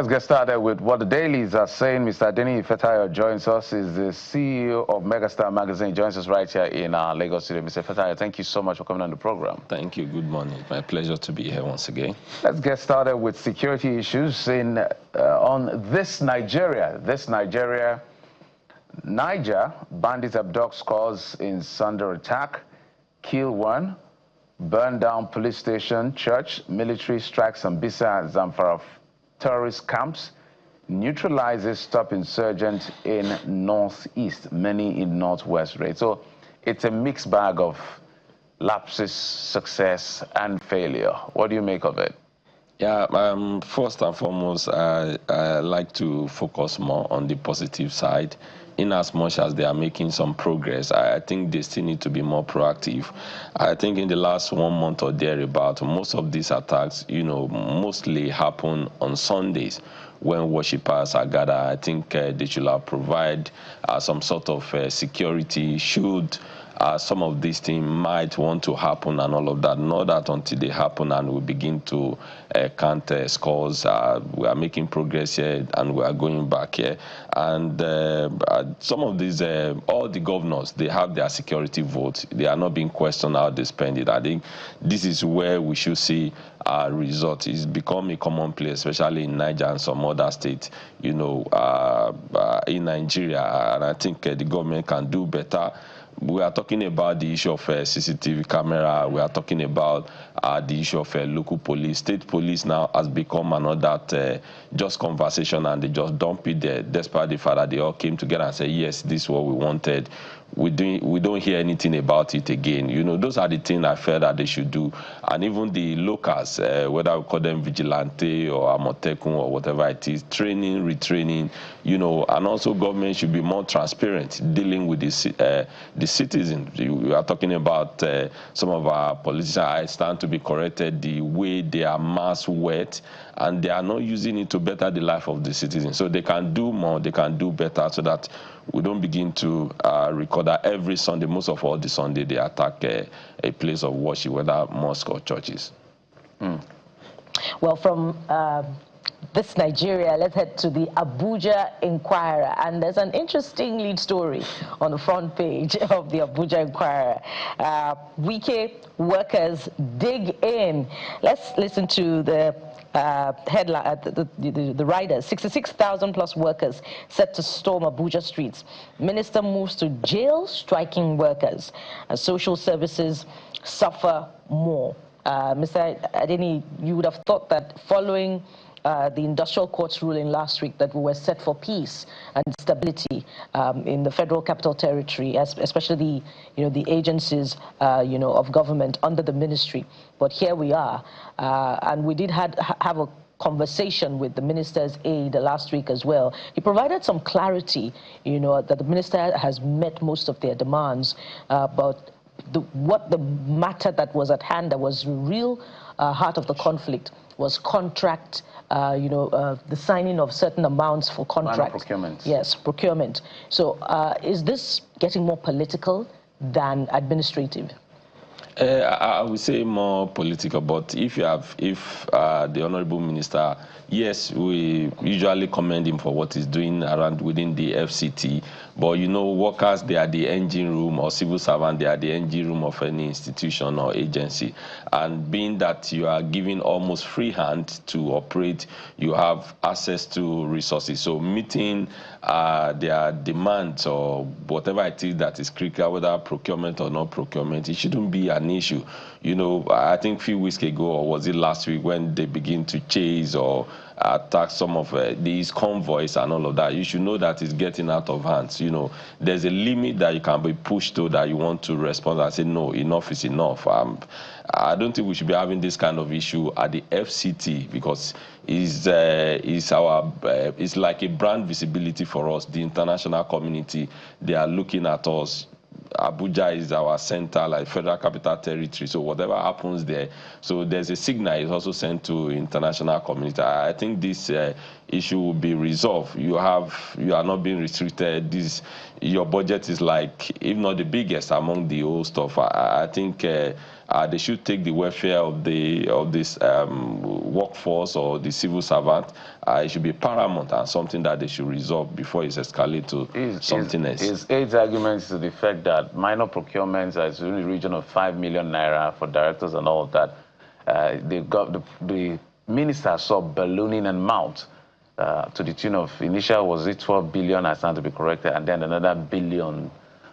Let's get started with what the dailies are saying. Mr. Adeni Fetayo joins us. Is the CEO of Megastar Magazine. Joins us right here in Lagos today. Mr. Fetayo, thank you so much for coming on the program. Thank you. Good morning. My pleasure to be here once again. Let's get started with security issues on this Nigeria. Niger, bandits abduct scores in Sunday attack, kill one, burn down police station, church, military strikes Sambisa, Zamfara terrorist camps, neutralizes top insurgents in northeast, many in northwest. Right? So it's a mixed bag of lapses, success, and failure. What do you make of it? Yeah, first and foremost, I like to focus more on the positive side. In as much as they are making some progress, I think they still need to be more proactive. I think in the last 1 month or thereabout, most of these attacks, mostly happen on Sundays when worshippers are gathered. I think they should provide some sort of security should some of these things might want to happen and all of that. Not that until they happen and we begin to count scores. We are making progress here and we are going back here. And some of these, all the governors, they have their security votes. They are not being questioned how they spend it. I think this is where we should see our results. It's become a commonplace, especially in Niger and some other states, in Nigeria. And I think the government can do better. We are talking about the issue of CCTV camera. We are talking about the issue of local police. State police now has become another just conversation, and they just dump it there, despite the fact that they all came together and said, yes, this is what we wanted. We don't hear anything about it again. Those are the things I felt that they should do. And even the locals, whether we call them vigilante or amotekun or whatever it is, training, retraining, and also government should be more transparent dealing with the citizens. We are talking about some of our politicians, I stand to be corrected, the way they are mass wet, and they are not using it to better the life of the citizens. So they can do more, they can do better, so that we don't begin to record that every Sunday, most of all the Sunday, they attack a place of worship, whether mosque or churches. Well, from this Nigeria, let's head to the Abuja Inquirer. And there's an interesting lead story on the front page of the Abuja Inquirer. Wike workers dig in. Let's listen to the headline, the riders. 66,000 plus workers set to storm Abuja streets. Minister moves to jail striking workers. Social services suffer more. Mr. Adeni, you would have thought that following the industrial court's ruling last week that we were set for peace and stability in the Federal Capital Territory, especially the agencies of government under the ministry. But here we are, and we did have a conversation with the minister's aide last week as well. He provided some clarity, that the minister has met most of their demands, but what the matter that was at hand, that was the real heart of the conflict, was contract, the signing of certain amounts for contract. Procurement. Yes, procurement. So is this getting more political than administrative? I would say more political, but if the Honorable Minister, yes, we usually commend him for what he's doing around within the FCT, but workers, they are the engine room, or civil servant, they are the engine room of any institution or agency. And being that you are given almost free hand to operate, you have access to resources. So meeting their demands or whatever it is that is critical, whether procurement or not procurement, it shouldn't be an issue. I think a few weeks ago, or was it last week, when they begin to chase or attack some of these convoys and all of that, you should know that it's getting out of hands. There's a limit that you can be pushed to, that you want to respond and say, no, enough is enough. I don't think we should be having this kind of issue at the FCT, because it's like a brand visibility for us. The international community, they are looking at us Abuja is our center, like Federal Capital Territory. So whatever happens there, so there's a signal is also sent to international community. I think this issue will be resolved. You are not being restricted. Your budget is like, if not the biggest among the whole stuff. I think they should take the welfare of this workforce or the civil servant. It should be paramount and something that they should resolve before it's escalated to something else. His aide's arguments to the fact that minor procurements are in the region of 5 million naira for directors and all of that. The minister saw ballooning and mount to the tune of, initial was it 12 billion, I stand to be corrected, and then another billion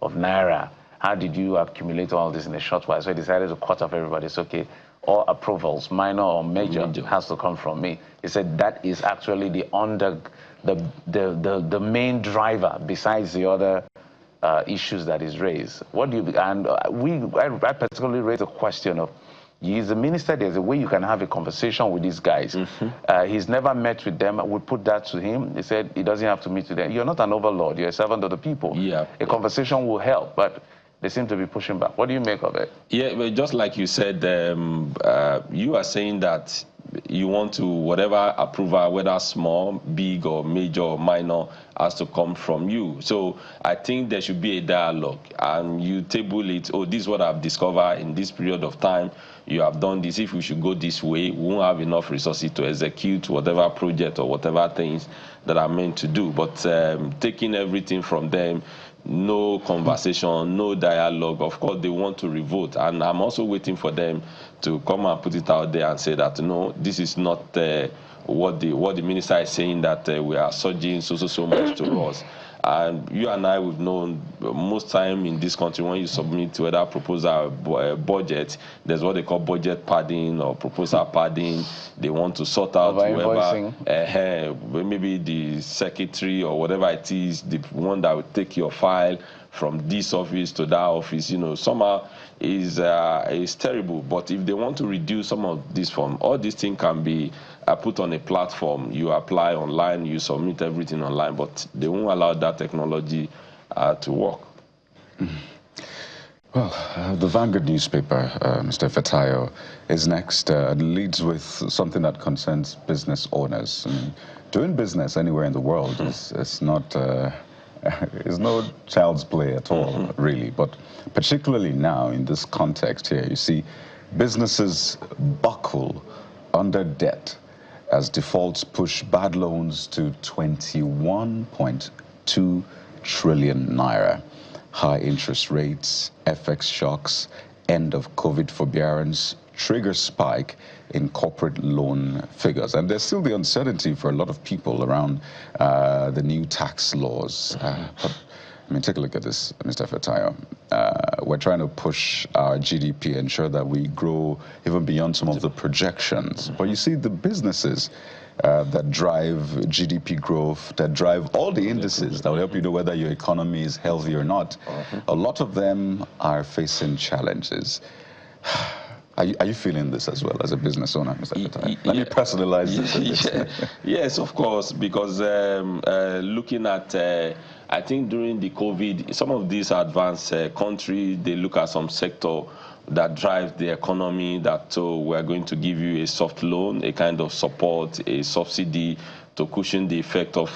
of naira. How did you accumulate all this in a short while? So he decided to cut off everybody. It's okay. All approvals, minor or major, has to come from me. He said that is actually the main driver besides the other issues that is raised. What do you, and I particularly raised a question of, he's a minister, there's a way you can have a conversation with these guys. He's never met with them. We put that to him. He said he doesn't have to meet with them. You're not an overlord. You're a servant of the people. Yeah. A conversation will help, but they seem to be pushing back. What do you make of it? Yeah, well, just like you said, you are saying that you want to, whatever approval, whether small, big, or major, or minor, has to come from you. So I think there should be a dialogue, and you table it. Oh, this is what I've discovered in this period of time. You have done this. If we should go this way, we won't have enough resources to execute whatever project or whatever things that are meant to do. But taking everything from them, no conversation, no dialogue. Of course, they want to revote, and I'm also waiting for them to come and put it out there and say that no, this is not what the minister is saying, that we are surging so much to us. And you and I, we've known most time in this country, when you submit whether proposal budget, there's what they call budget padding or proposal padding. They want to sort out whoever, maybe the secretary or whatever it is, the one that will take your file from this office to that office, you know, somehow is terrible. But if they want to reduce some of this form, all these things can be put on a platform. You apply online, you submit everything online, but they won't allow that technology to work. Well, the Vanguard newspaper, Mr. Fatayo, is next. Leads with something that concerns business owners. I mean, doing business anywhere in the world is not... it's no child's play at all, really. But particularly now, in this context here, you see businesses buckle under debt as defaults push bad loans to 21.2 trillion naira. High interest rates, FX shocks, end of COVID forbearance, trigger spike in corporate loan figures. And there's still the uncertainty for a lot of people around the new tax laws. But, I mean, take a look at this, Mr. Fatayo. We're trying to push our GDP, ensure that we grow even beyond some of the projections. But you see, the businesses that drive GDP growth, that drive all the indices that will help you know whether your economy is healthy or not, a lot of them are facing challenges. Are you feeling this as well as a business owner, Mr. Fatayo? Let me personalize this. Yes, of course, because looking at, I think during the COVID, some of these advanced countries, they look at some sector that drives the economy, that we're going to give you a soft loan, a kind of support, a subsidy to cushion the effect of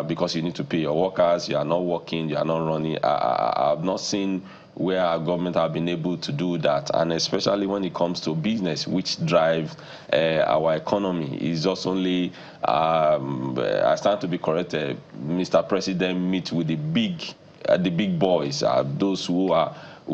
because you need to pay your workers, you are not working, you are not running. I've not seen where our government have been able to do that, and especially when it comes to business, which drives our economy. It's just only, I stand to be corrected, Mr. President meet with the big boys, those who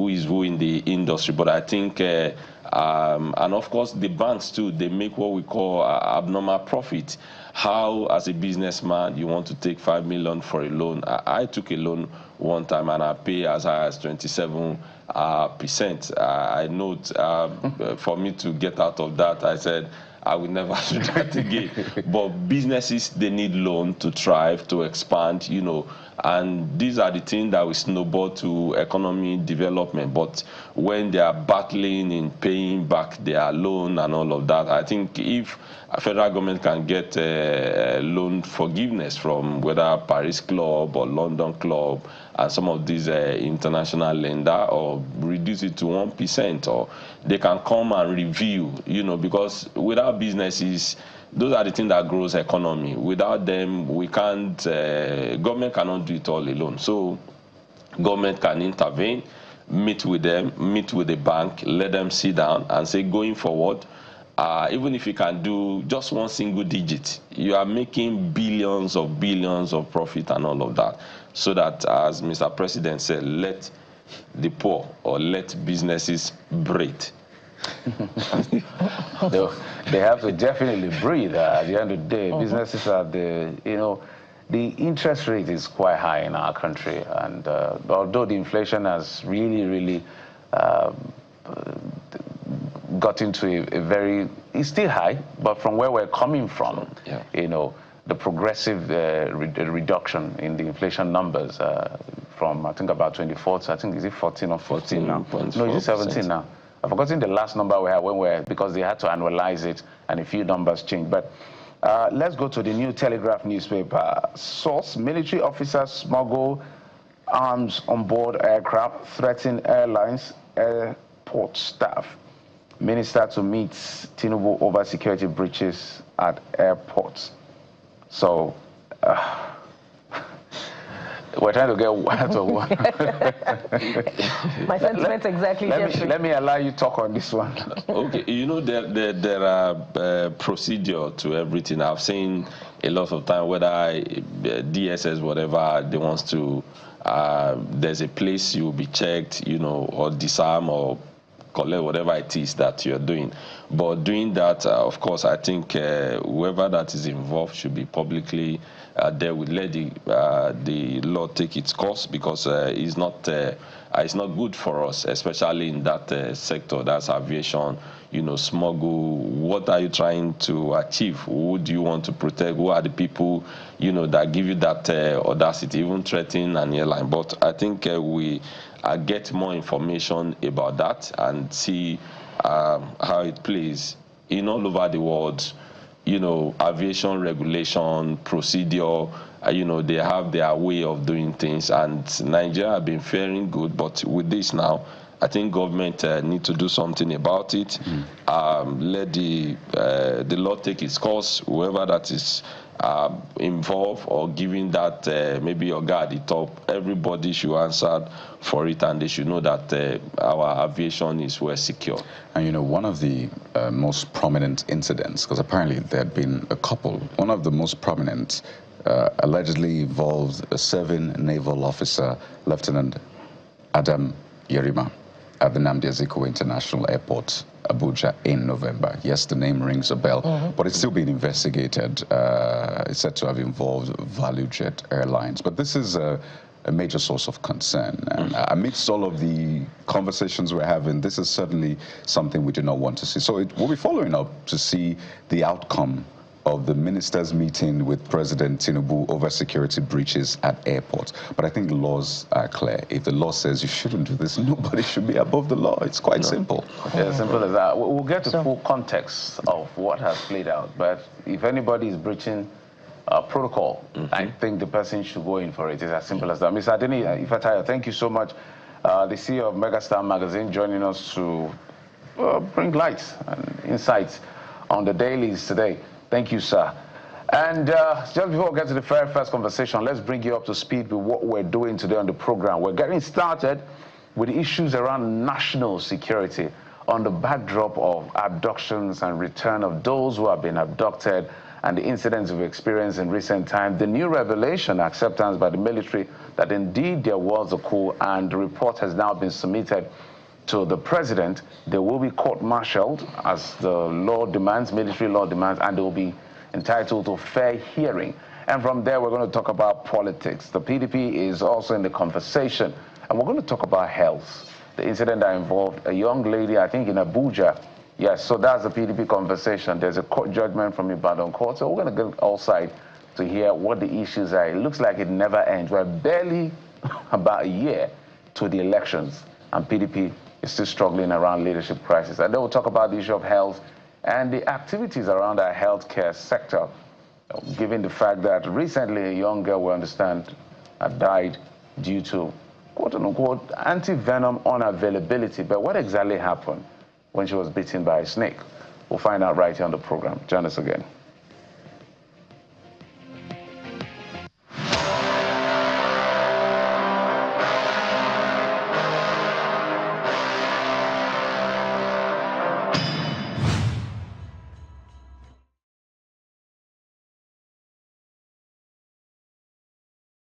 is who in the industry. But I think, and of course the banks too, they make what we call abnormal profit. How, as a businessman, you want to take 5 million for a loan? I took a loan one time and I pay as high as 27%. I note for me to get out of that, I said, I will never do that again. But businesses, they need loan to thrive, to expand, you know, and these are the things that will snowball to economy development. But when they are battling in paying back their loan and all of that, I think if a federal government can get loan forgiveness from whether Paris Club or London Club, and some of these international lender, or reduce it to 1%, or they can come and review, you know, because without businesses, those are the things that grows economy. Without them, we can't, government cannot do it all alone. So government can intervene, meet with them, meet with the bank, let them sit down and say, going forward, even if you can do just one single digit, you are making billions of profit and all of that. So that, as Mr. President said, let the poor, or let businesses breathe. They have to definitely breathe. At the end of the day, businesses are the, you know, the interest rate is quite high in our country, and although the inflation has really got into a very, it's still high, but from where we're coming from, you know, the progressive reduction in the inflation numbers from, I think, about 24 to, I think, is it 14 or 14 now? No, is it 17 now? I've forgotten the last number we had because they had to annualize it and a few numbers changed. But let's go to the New Telegraph newspaper. Source: military officers smuggle arms on board aircraft, threaten airlines, airport staff. Minister to meet Tinubu over security breaches at airports. So we're trying to get one to one. My sentiments exactly. Let me allow you talk on this one. Okay, you know, there are procedure to everything. I've seen a lot of time, whether DSS, whatever they want to, there's a place you'll be checked, you know, or disarm or collect whatever it is that you're doing. But doing that, of course, I think whoever that is involved should be publicly there. Will let the law take its course, because it's not good for us, especially in that sector. That's aviation. You know, smuggle. What are you trying to achieve? Who do you want to protect? Who are the people, you know, that give you that audacity, even threatening an airline? But I think we get more information about that and see how it plays in all over the world. You know, aviation regulation, procedure, you know, they have their way of doing things, and Nigeria have been faring good. But with this now, I think government need to do something about it. Let the law take its course. Whoever that is involved or giving that maybe your guard at the top, everybody should answer for it, and they should know that our aviation is well secure. And you know, one of the most prominent incidents, because apparently there had been a couple, one of the most prominent allegedly involved a serving naval officer, Lieutenant Adam Yerima, at the Nnamdi Azikiwe International Airport, Abuja, in November. Yes, the name rings a bell, but it's still being investigated. It's said to have involved ValueJet Airlines. But this is a major source of concern. And amidst all of the conversations we're having, this is certainly something we do not want to see. So we'll be following up to see the outcome of the ministers' meeting with President Tinubu over security breaches at airports. But I think the laws are clear. If the law says you shouldn't do this, nobody should be above the law. It's quite simple. Yeah, simple as that. We'll get to full context of what has played out. But if anybody is breaching protocol, I think the person should go in for it. It's as simple as that. Mr. Adeni Ifataya, thank you so much. The CEO of Megastar Magazine, joining us to bring light and insights on the dailies today. Thank you, sir. And just before we get to the very first conversation, let's bring you up to speed with what we're doing today on the program. We're getting started with issues around national security on the backdrop of abductions and return of those who have been abducted and the incidents we've experienced in recent times. The new revelation, acceptance by the military that indeed there was a coup, and the report has now been submitted to the president. They will be court-martialed as the law demands, military law demands, and they will be entitled to fair hearing. And from there, we're going to talk about politics. The PDP is also in the conversation, and we're going to talk about health. The incident that involved a young lady, I think in Abuja. Yes, so that's the PDP conversation. There's a court judgment from Ibadan court, so we're going to get all sides to hear what the issues are. It looks like it never ends. We're barely about a year to the elections, and PDP is still struggling around leadership crisis. And then we'll talk about the issue of health and the activities around our healthcare sector, given the fact that recently a young girl, we understand, died due to quote-unquote anti-venom unavailability. But what exactly happened when she was bitten by a snake? We'll find out right here on the program. Join us again.